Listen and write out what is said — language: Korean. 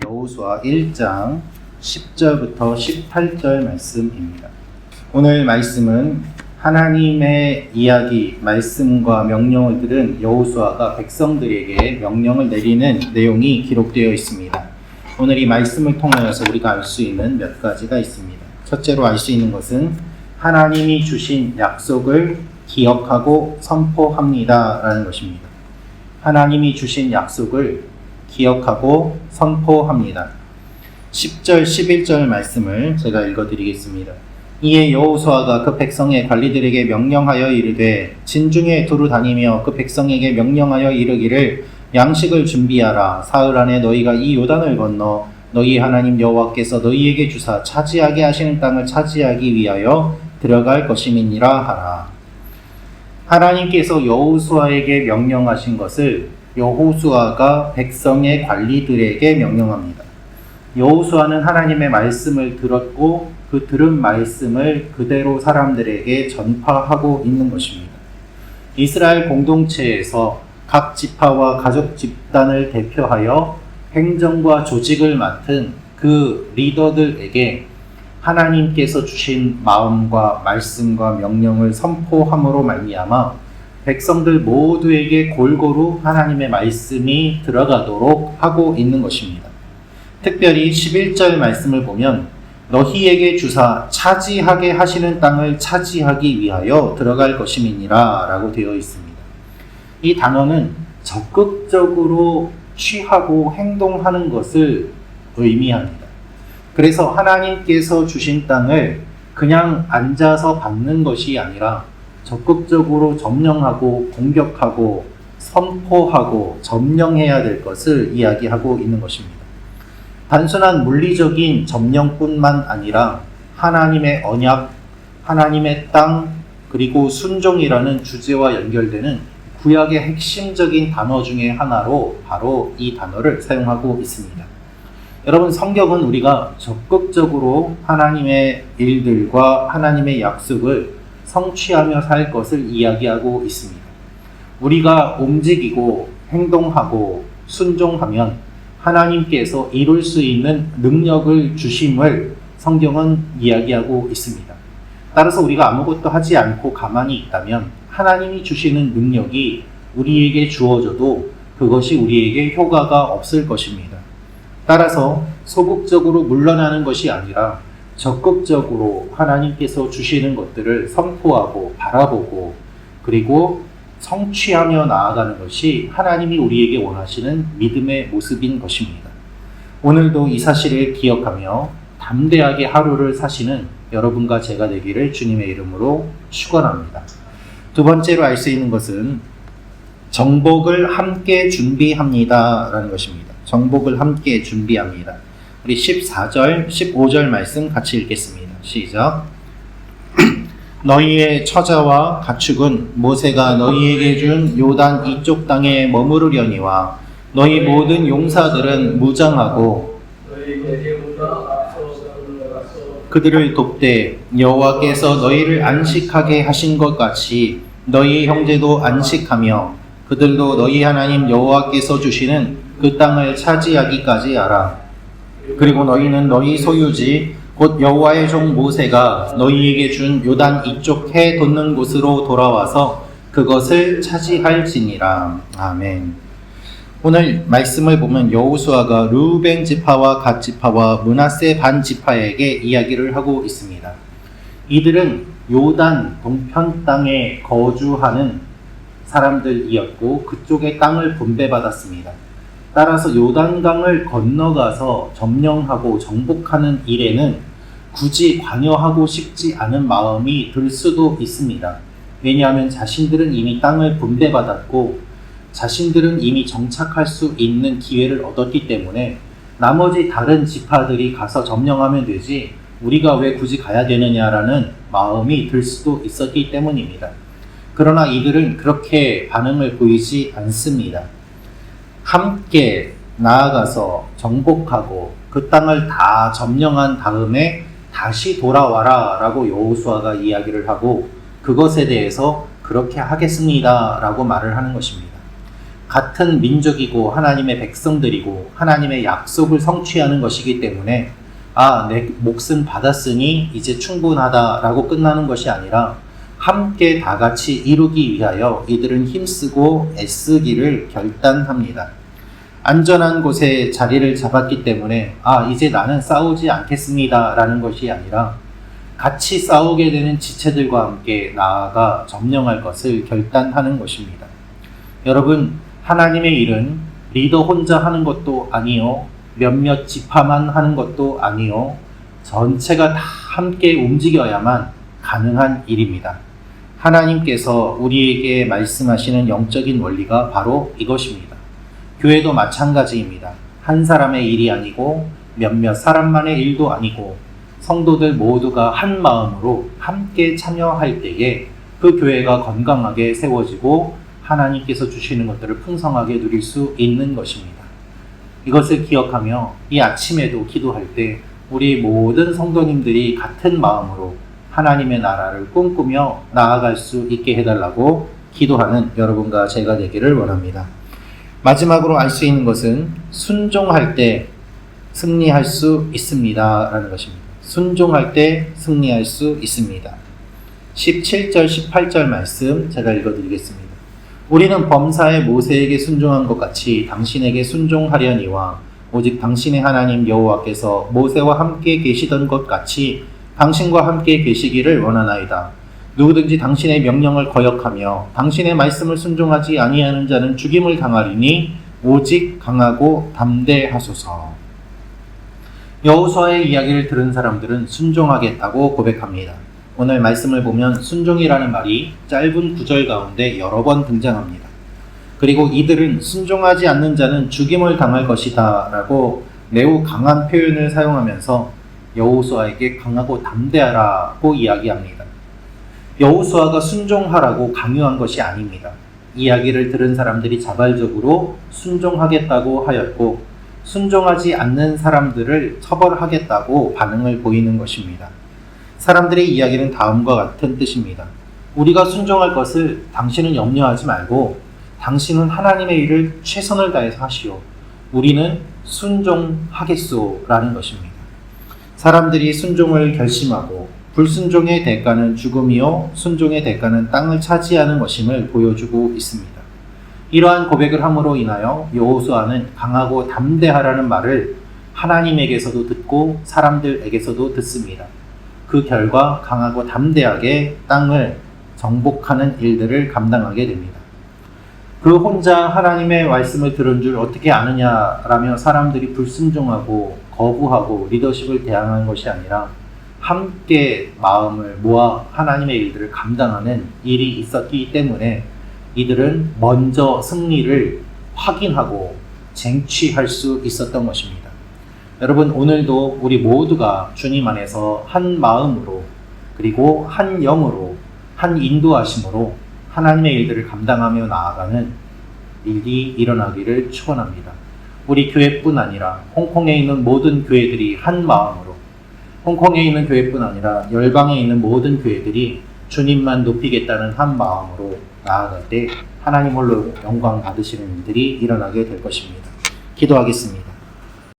여호수아 1장 10절부터 18절 말씀입니다. 오늘 말씀은 하나님의 이야기, 말씀과 명령을 들은 여호수아가 백성들에게 명령을 내리는 내용이 기록되어 있습니다. 오늘 이 말씀을 통하여서 우리가 알 수 있는 몇 가지가 있습니다. 첫째로 알 수 있는 것은 하나님이 주신 약속을 기억하고 선포합니다 라는 것입니다. 하나님이 주신 약속을 기억하고 선포합니다. 10절, 11절 말씀을 제가 읽어드리겠습니다. 이에 여호수아가 그 백성의 관리들에게 명령하여 이르되 진중에 두루 다니며 그 백성에게 명령하여 이르기를 양식을 준비하라. 사흘 안에 너희가 이 요단을 건너 너희 하나님 여호와께서 너희에게 주사 차지하게 하시는 땅을 차지하기 위하여 들어갈 것임이니라 하라. 하나님께서 여호수아에게 명령하신 것을 여호수아가 백성의 관리들에게 명령합니다. 여호수아는 하나님의 말씀을 들었고 그 들은 말씀을 그대로 사람들에게 전파하고 있는 것입니다. 이스라엘 공동체에서 각 지파와 가족 집단을 대표하여 행정과 조직을 맡은 그 리더들에게 하나님께서 주신 마음과 말씀과 명령을 선포함으로 말미암아 백성들 모두에게 골고루 하나님의 말씀이 들어가도록 하고 있는 것입니다. 특별히 11절 말씀을 보면 너희에게 주사 차지하게 하시는 땅을 차지하기 위하여 들어갈 것임이니라 라고 되어 있습니다. 이 단어는 적극적으로 취하고 행동하는 것을 의미합니다. 그래서 하나님께서 주신 땅을 그냥 앉아서 받는 것이 아니라 적극적으로 점령하고 공격하고 선포하고 점령해야 될 것을 이야기하고 있는 것입니다. 단순한 물리적인 점령뿐만 아니라 하나님의 언약, 하나님의 땅, 그리고 순종이라는 주제와 연결되는 구약의 핵심적인 단어 중에 하나로 바로 이 단어를 사용하고 있습니다. 여러분, 성경은 우리가 적극적으로 하나님의 일들과 하나님의 약속을 성취하며 살 것을 이야기하고 있습니다. 우리가 움직이고 행동하고 순종하면 하나님께서 이룰 수 있는 능력을 주심을 성경은 이야기하고 있습니다. 따라서 우리가 아무것도 하지 않고 가만히 있다면 하나님이 주시는 능력이 우리에게 주어져도 그것이 우리에게 효과가 없을 것입니다. 따라서 소극적으로 물러나는 것이 아니라 적극적으로 하나님께서 주시는 것들을 선포하고 바라보고 그리고 성취하며 나아가는 것이 하나님이 우리에게 원하시는 믿음의 모습인 것입니다. 오늘도 이 사실을 기억하며 담대하게 하루를 사시는 여러분과 제가 되기를 주님의 이름으로 축원합니다. 두 번째로 알 수 있는 것은 정복을 함께 준비합니다 라는 것입니다. 정복을 함께 준비합니다. 우리 14절, 15절 말씀 같이 읽겠습니다. 시작. 너희의 처자와 가축은 모세가 너희에게 준 요단 이쪽 땅에 머무르려니와 너희 모든 용사들은 무장하고 그들을 돕되 여호와께서 너희를 안식하게 하신 것 같이 너희 형제도 안식하며 그들도 너희 하나님 여호와께서 주시는 그 땅을 차지하기까지 하라. 그리고 너희는 너희 소유지 곧 여호와의 종 모세가 너희에게 준 요단 이쪽 해 돋는 곳으로 돌아와서 그것을 차지할지니라. 아멘. 오늘 말씀을 보면 여호수아가 르우벤 지파와 갓 지파와 므낫세 반 지파에게 이야기를 하고 있습니다. 이들은 요단 동편 땅에 거주하는 사람들이었고 그쪽의 땅을 분배받았습니다. 따라서 요단강을 건너가서 점령하고 정복하는 일에는 굳이 관여하고 싶지 않은 마음이 들 수도 있습니다. 왜냐하면 자신들은 이미 땅을 분배받았고 자신들은 이미 정착할 수 있는 기회를 얻었기 때문에 나머지 다른 지파들이 가서 점령하면 되지 우리가 왜 굳이 가야 되느냐라는 마음이 들 수도 있었기 때문입니다. 그러나 이들은 그렇게 반응을 보이지 않습니다. 함께 나아가서 정복하고 그 땅을 다 점령한 다음에 다시 돌아와라 라고 여호수아가 이야기를 하고 그것에 대해서 그렇게 하겠습니다 라고 말을 하는 것입니다. 같은 민족이고 하나님의 백성들이고 하나님의 약속을 성취하는 것이기 때문에 내 몫은 받았으니 이제 충분하다라고 끝나는 것이 아니라 함께 다 같이 이루기 위하여 이들은 힘쓰고 애쓰기를 결단합니다. 안전한 곳에 자리를 잡았기 때문에 이제 나는 싸우지 않겠습니다 라는 것이 아니라 같이 싸우게 되는 지체들과 함께 나아가 점령할 것을 결단하는 것입니다. 여러분, 하나님의 일은 리더 혼자 하는 것도 아니요, 몇몇 지파만 하는 것도 아니요, 전체가 다 함께 움직여야만 가능한 일입니다. 하나님께서 우리에게 말씀하시는 영적인 원리가 바로 이것입니다. 교회도 마찬가지입니다. 한 사람의 일이 아니고 몇몇 사람만의 일도 아니고 성도들 모두가 한 마음으로 함께 참여할 때에 그 교회가 건강하게 세워지고 하나님께서 주시는 것들을 풍성하게 누릴 수 있는 것입니다. 이것을 기억하며 이 아침에도 기도할 때 우리 모든 성도님들이 같은 마음으로 하나님의 나라를 꿈꾸며 나아갈 수 있게 해달라고 기도하는 여러분과 제가 되기를 원합니다. 마지막으로 알 수 있는 것은 순종할 때 승리할 수 있습니다 라는 것입니다. 순종할 때 승리할 수 있습니다. 17절 18절 말씀 제가 읽어드리겠습니다. 우리는 범사에 모세에게 순종한 것 같이 당신에게 순종하려니와 오직 당신의 하나님 여호와께서 모세와 함께 계시던 것 같이 당신과 함께 계시기를 원하나이다. 누구든지 당신의 명령을 거역하며 당신의 말씀을 순종하지 아니하는 자는 죽임을 당하리니 오직 강하고 담대하소서. 여호수아의 이야기를 들은 사람들은 순종하겠다고 고백합니다. 오늘 말씀을 보면 순종이라는 말이 짧은 구절 가운데 여러 번 등장합니다. 그리고 이들은 순종하지 않는 자는 죽임을 당할 것이다 라고 매우 강한 표현을 사용하면서 여호수아에게 강하고 담대하라고 이야기합니다. 여호수아가 순종하라고 강요한 것이 아닙니다. 이야기를 들은 사람들이 자발적으로 순종하겠다고 하였고 순종하지 않는 사람들을 처벌하겠다고 반응을 보이는 것입니다. 사람들의 이야기는 다음과 같은 뜻입니다. 우리가 순종할 것을 당신은 염려하지 말고 당신은 하나님의 일을 최선을 다해서 하시오. 우리는 순종하겠소 라는 것입니다. 사람들이 순종을 결심하고 불순종의 대가는 죽음이요 순종의 대가는 땅을 차지하는 것임을 보여주고 있습니다. 이러한 고백을 함으로 인하여 여호수아는 강하고 담대하라는 말을 하나님에게서도 듣고 사람들에게서도 듣습니다. 그 결과 강하고 담대하게 땅을 정복하는 일들을 감당하게 됩니다. 그 혼자 하나님의 말씀을 들은 줄 어떻게 아느냐라며 사람들이 불순종하고 거부하고 리더십을 대항한 것이 아니라 함께 마음을 모아 하나님의 일들을 감당하는 일이 있었기 때문에 이들은 먼저 승리를 확인하고 쟁취할 수 있었던 것입니다. 여러분, 오늘도 우리 모두가 주님 안에서 한 마음으로 그리고 한 영으로 한 인도하심으로 하나님의 일들을 감당하며 나아가는 일이 일어나기를 축원합니다. 우리 교회뿐 아니라 홍콩에 있는 모든 교회들이 한 마음으로, 홍콩에 있는 교회뿐 아니라 열방에 있는 모든 교회들이 주님만 높이겠다는 한 마음으로 나아갈 때 하나님 홀로 영광 받으시는 일들이 일어나게 될 것입니다. 기도하겠습니다.